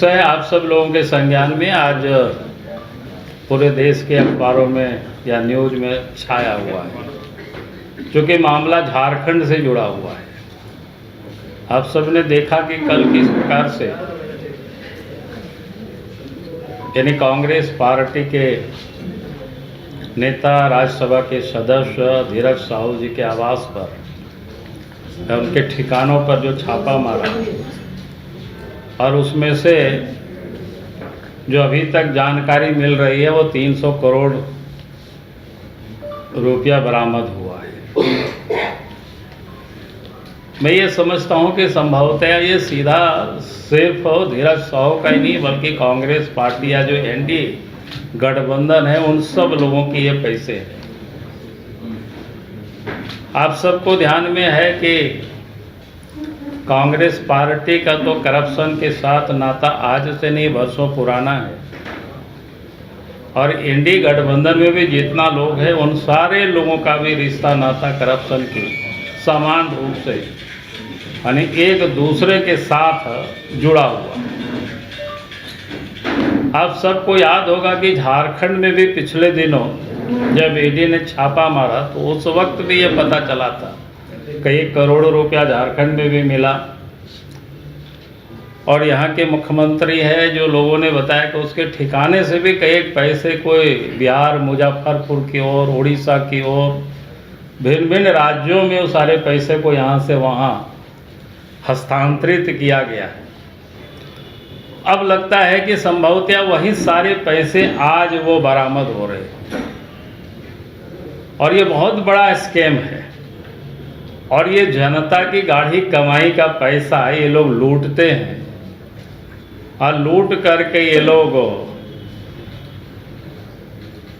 विषय आप सब लोगों के संज्ञान में आज पूरे देश के अखबारों में या न्यूज़ में छाया हुआ है, क्योंकि मामला झारखंड से जुड़ा हुआ है। आप सब ने देखा कि कल किस प्रकार से यानी कांग्रेस पार्टी के नेता, राज्यसभा के सदस्य धीरज साहू जी के आवास पर, उनके ठिकानों पर जो छापा मारा और उसमें से जो अभी तक जानकारी मिल रही है वो 300 करोड़ रुपया बरामद हुआ है। मैं ये समझता हूँ कि संभवतः ये सीधा सिर्फ धीरज साहू का ही नहीं बल्कि कांग्रेस पार्टी या जो एनडीए गठबंधन है उन सब लोगों की ये पैसे हैं। आप सबको ध्यान में है कि कांग्रेस पार्टी का तो करप्शन के साथ नाता आज से नहीं वर्षों पुराना है, और एनडीए गठबंधन में भी जितना लोग हैं उन सारे लोगों का भी रिश्ता नाता करप्शन की समान रूप से यानी एक दूसरे के साथ जुड़ा हुआ है। आप सबको याद होगा कि झारखंड में भी पिछले दिनों जब ईडी ने छापा मारा तो उस वक्त भी ये पता चला था कई करोड़ रुपया झारखंड में भी मिला, और यहाँ के मुख्यमंत्री है जो लोगों ने बताया कि उसके ठिकाने से भी कई पैसे कोई बिहार, मुजफ्फरपुर की ओर, उड़ीसा की ओर, भिन्न भिन्न राज्यों में उस सारे पैसे को यहाँ से वहाँ हस्तांतरित किया गया है। अब लगता है कि संभवतः वही सारे पैसे आज वो बरामद हो रहे हैं, और ये बहुत बड़ा स्कैम है, और ये जनता की गाढ़ी कमाई का पैसा ये लोग लूटते हैं, और लूट करके ये लोग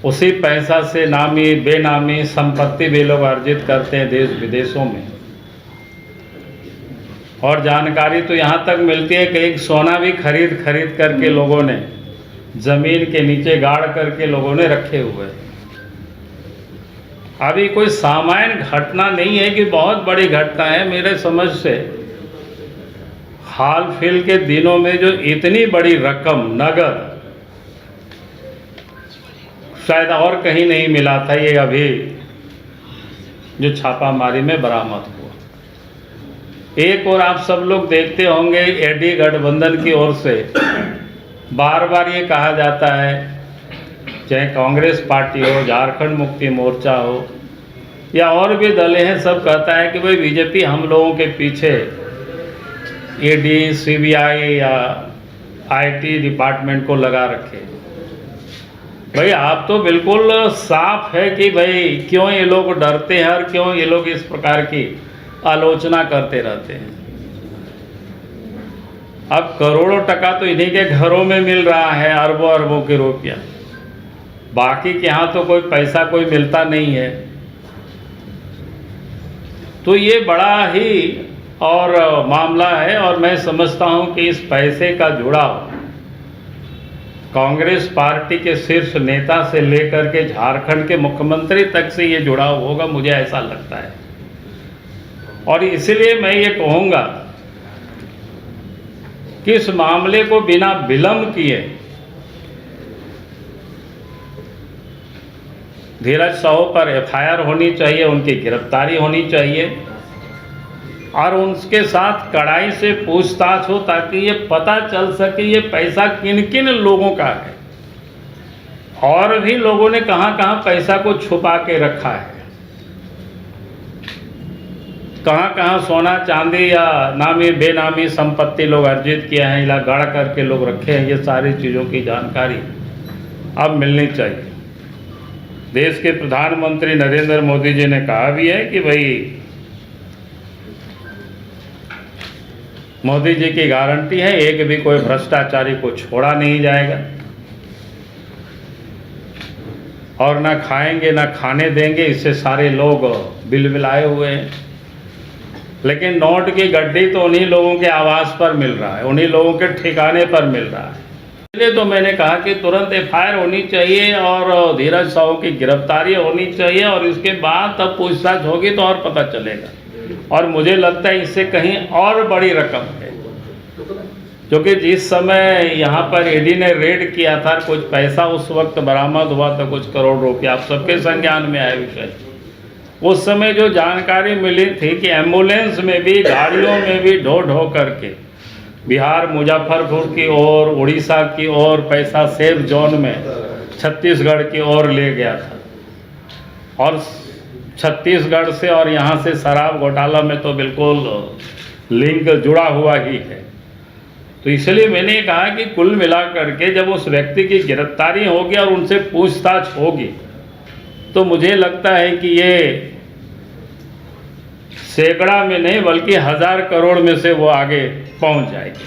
उसी पैसा से नामी बेनामी संपत्ति भी लोग अर्जित करते हैं देश विदेशों में। और जानकारी तो यहाँ तक मिलती है कि एक सोना भी खरीद करके लोगों ने ज़मीन के नीचे गाड़ करके लोगों ने रखे हुए हैं। अभी कोई सामान्य घटना नहीं है कि बहुत बड़ी घटना है। मेरे समझ से हाल फिल के दिनों में जो इतनी बड़ी रकम नगद शायद और कहीं नहीं मिला था, ये अभी जो छापामारी में बरामद हुआ। एक और आप सब लोग देखते होंगे एनडीए गठबंधन की ओर से बार बार ये कहा जाता है, चाहे कांग्रेस पार्टी हो, झारखंड मुक्ति मोर्चा हो या और भी दलें हैं, सब कहता है कि भाई बीजेपी हम लोगों के पीछे ईडी, सीबीआई या आईटी डिपार्टमेंट को लगा रखे। भाई आप तो बिल्कुल साफ है कि भाई क्यों ये लोग डरते हैं और क्यों ये लोग इस प्रकार की आलोचना करते रहते हैं। अब करोड़ों टका तो इन्हीं के घरों में मिल रहा है, अरबों अरबों के रुपया, बाकी के यहाँ तो कोई पैसा कोई मिलता नहीं है। तो ये बड़ा ही और मामला है, और मैं समझता हूँ कि इस पैसे का जुड़ाव कांग्रेस पार्टी के शीर्ष नेता से लेकर के झारखंड के मुख्यमंत्री तक से ये जुड़ाव होगा, मुझे ऐसा लगता है। और इसलिए मैं ये कहूँगा कि इस मामले को बिना विलंब किए धीरज साहू पर एफआईआर होनी चाहिए, उनकी गिरफ्तारी होनी चाहिए, और उनके साथ कड़ाई से पूछताछ हो ताकि ये पता चल सके ये पैसा किन किन लोगों का है, और भी लोगों ने कहां कहां पैसा को छुपा के रखा है, कहां कहां सोना चांदी या नामी बेनामी संपत्ति लोग अर्जित किया है या गढ़ करके लोग रखे हैं। ये सारी चीज़ों की जानकारी अब मिलनी चाहिए। देश के प्रधानमंत्री नरेंद्र मोदी जी ने कहा भी है कि भाई मोदी जी की गारंटी है एक भी कोई भ्रष्टाचारी को छोड़ा नहीं जाएगा, और ना खाएंगे ना खाने देंगे, इससे सारे लोग बिलबिलाए हुए हैं। लेकिन नोट की गड्डी तो उन्हीं लोगों के आवास पर मिल रहा है, उन्हीं लोगों के ठिकाने पर मिल रहा है। इसलिए तो मैंने कहा कि तुरंत एफआईआर होनी चाहिए और धीरज साहू की गिरफ्तारी होनी चाहिए, और इसके बाद तब पूछताछ होगी तो और पता चलेगा। और मुझे लगता है इससे कहीं और बड़ी रकम है। क्योंकि जिस समय यहाँ पर ईडी ने रेड किया था, कुछ पैसा उस वक्त बरामद हुआ था, कुछ करोड़ रुपया, आप सबके संज्ञान में आया विषय। उस समय जो जानकारी मिली थी कि एम्बुलेंस में भी, गाड़ियों में भी ढो ढो करके बिहार, मुजफ्फरपुर की ओर, उड़ीसा की ओर, पैसा सेफ जोन में छत्तीसगढ़ की ओर ले गया था। और छत्तीसगढ़ से और यहाँ से शराब घोटाला में तो बिल्कुल लिंक जुड़ा हुआ ही है। तो इसलिए मैंने कहा कि कुल मिलाकर के जब उस व्यक्ति की गिरफ्तारी होगी और उनसे पूछताछ होगी, तो मुझे लगता है कि ये सैकड़ा में नहीं बल्कि 1000 करोड़ में से वो आगे पहुंच जाएगी।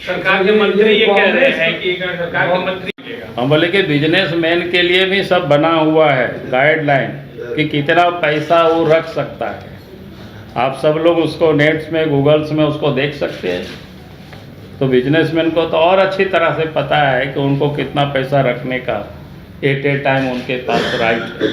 सरकार के मंत्री ये कह रहे हैं कि सरकार के मंत्री, हम बोले कि बिजनेसमैन के लिए भी सब बना हुआ है गाइडलाइन कि कितना पैसा वो रख सकता है। आप सब लोग उसको नेट्स में, गूगल्स में उसको देख सकते हैं। तो बिजनेसमैन को तो और अच्छी तरह से पता है कि उनको कितना पैसा रखने का एट ए टाइम उनके पास राइट है।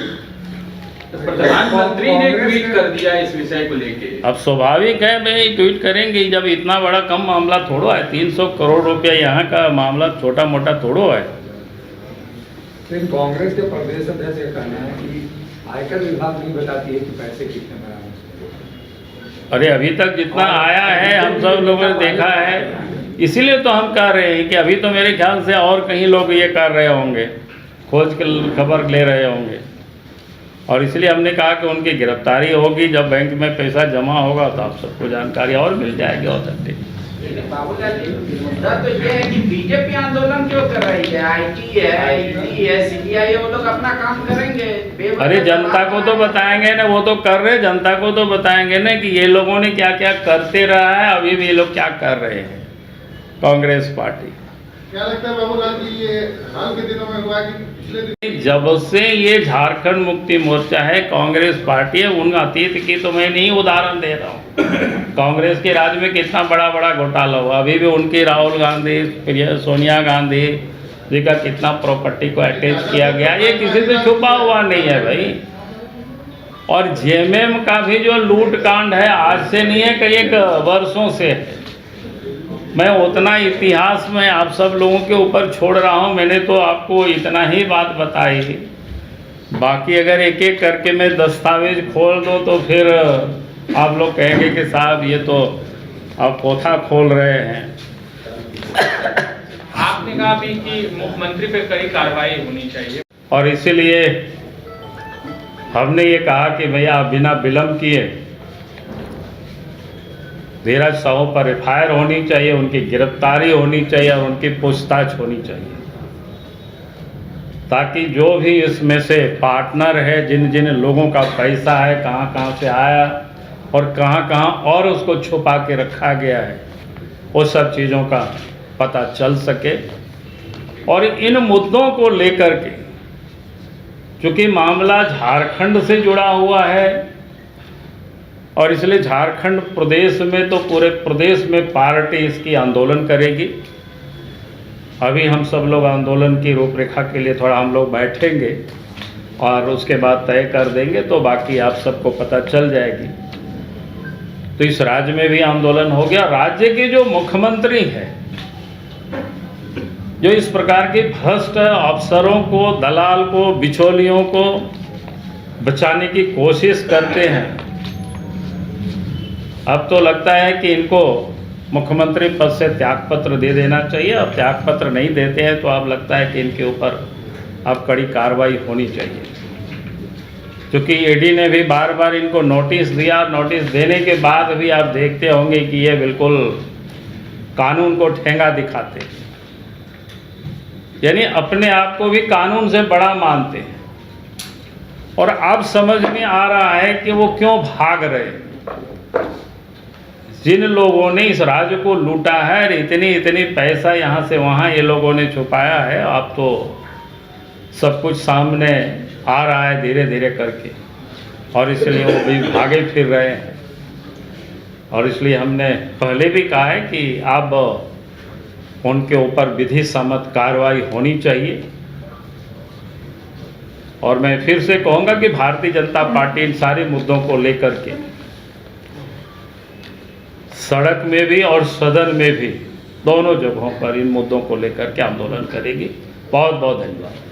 प्रधानमंत्री ने ट्वीट कर दिया इस विषय को लेके। अब स्वाभाविक है भाई, ट्वीट करेंगे जब इतना बड़ा कम मामला थोड़ो है। 300 करोड़ रुपया यहाँ का मामला छोटा मोटा थोड़ो है। लेकिन कांग्रेस के प्रदेश अध्यक्ष का कहना है कि आयकर विभाग नहीं बताती है कि पैसे कितने बरामद हुए। अरे अभी तक जितना आया है हम सब लोगों ने देखा है, इसीलिए तो हम कह रहे हैं कि अभी तो मेरे ख्याल से और कहीं लोग ये कर रहे होंगे, खोज के खबर ले रहे होंगे। और इसलिए हमने कहा कि उनकी गिरफ्तारी होगी, जब बैंक में पैसा जमा होगा तो आप सबको जानकारी और मिल जाएगी ऑथेंटिक। बाबूलाल जी, मुद्दा तो ये है कि बीजेपी आंदोलन क्यों कर रही है? आईटी है, ईडी है, सीबीआई है, वो लोग अपना काम करेंगे। अरे जनता को तो बताएंगे ना, वो तो कर रहे, जनता को तो बताएंगे ना कि ये लोगों ने क्या क्या करते रहा है, अभी भी ये लोग क्या कर रहे हैं। कांग्रेस पार्टी क्या लगता है बाबूलाल जी, ये हाल के दिनों में हुआ कि पिछले दिन जब से ये झारखंड मुक्ति मोर्चा है, कांग्रेस पार्टी है, उन अतीत की तो मैं नहीं उदाहरण दे रहा हूँ। कांग्रेस के राज में कितना बड़ा बड़ा घोटाला हुआ, अभी भी उनकी राहुल गांधी, सोनिया गांधी जी का कितना प्रॉपर्टी को अटैच किया गया, ये किसी से छुपा हुआ नहीं है भाई। और जेएमएम का भी जो लूट कांड है, आज से नहीं है, कई एक वर्षों से है। मैं उतना इतिहास में आप सब लोगों के ऊपर छोड़ रहा हूँ, मैंने तो आपको इतना ही बात बताई। बाकी अगर एक एक करके मैं दस्तावेज खोल दूँ तो फिर आप लोग कहेंगे कि साहब ये तो आप पोथा खोल रहे हैं। आपने कहा भी कि मुख्यमंत्री पे कड़ी कार्रवाई होनी चाहिए, और इसीलिए हमने ये कहा कि भैया आप बिना विलम्ब किए धीरज साहू पर एफआईआर होनी चाहिए, उनकी गिरफ्तारी होनी चाहिए और उनकी पूछताछ होनी चाहिए, ताकि जो भी इसमें से पार्टनर है, जिन जिन लोगों का पैसा है, कहाँ कहाँ से आया और कहाँ कहाँ और उसको छुपा के रखा गया है, वो सब चीज़ों का पता चल सके। और इन मुद्दों को लेकर के, चूँकि मामला झारखंड से जुड़ा हुआ है और इसलिए झारखंड प्रदेश में तो पूरे प्रदेश में पार्टी इसकी आंदोलन करेगी। अभी हम सब लोग आंदोलन की रूपरेखा के लिए थोड़ा हम लोग बैठेंगे और उसके बाद तय कर देंगे, तो बाकी आप सबको पता चल जाएगी। तो इस राज्य में भी आंदोलन हो गया। राज्य के जो मुख्यमंत्री हैं, जो इस प्रकार के भ्रष्ट अफसरों को, दलाल को, बिचौलियों को बचाने की कोशिश करते हैं, अब तो लगता है कि इनको मुख्यमंत्री पद से त्यागपत्र दे देना चाहिए। अब त्यागपत्र नहीं देते हैं तो अब लगता है कि इनके ऊपर अब कड़ी कार्रवाई होनी चाहिए, क्योंकि ईडी ने भी बार बार इनको नोटिस दिया। नोटिस देने के बाद भी आप देखते होंगे कि ये बिल्कुल कानून को ठेंगा दिखाते, यानी अपने आप को भी कानून से बड़ा मानते हैं। और अब समझ में आ रहा है कि वो क्यों भाग रहे हैं। जिन लोगों ने इस राज्य को लूटा है, इतनी पैसा यहाँ से वहाँ ये लोगों ने छुपाया है, अब तो सब कुछ सामने आ रहा है धीरे धीरे करके, और इसलिए वो भी भागे फिर रहे हैं। और इसलिए हमने पहले भी कहा है कि अब उनके ऊपर विधि सम्मत कार्रवाई होनी चाहिए। और मैं फिर से कहूँगा कि भारतीय जनता पार्टी इन सारे मुद्दों को लेकर के सड़क में भी और सदन में भी दोनों जगहों पर इन मुद्दों को लेकर के आंदोलन करेगी। बहुत बहुत धन्यवाद।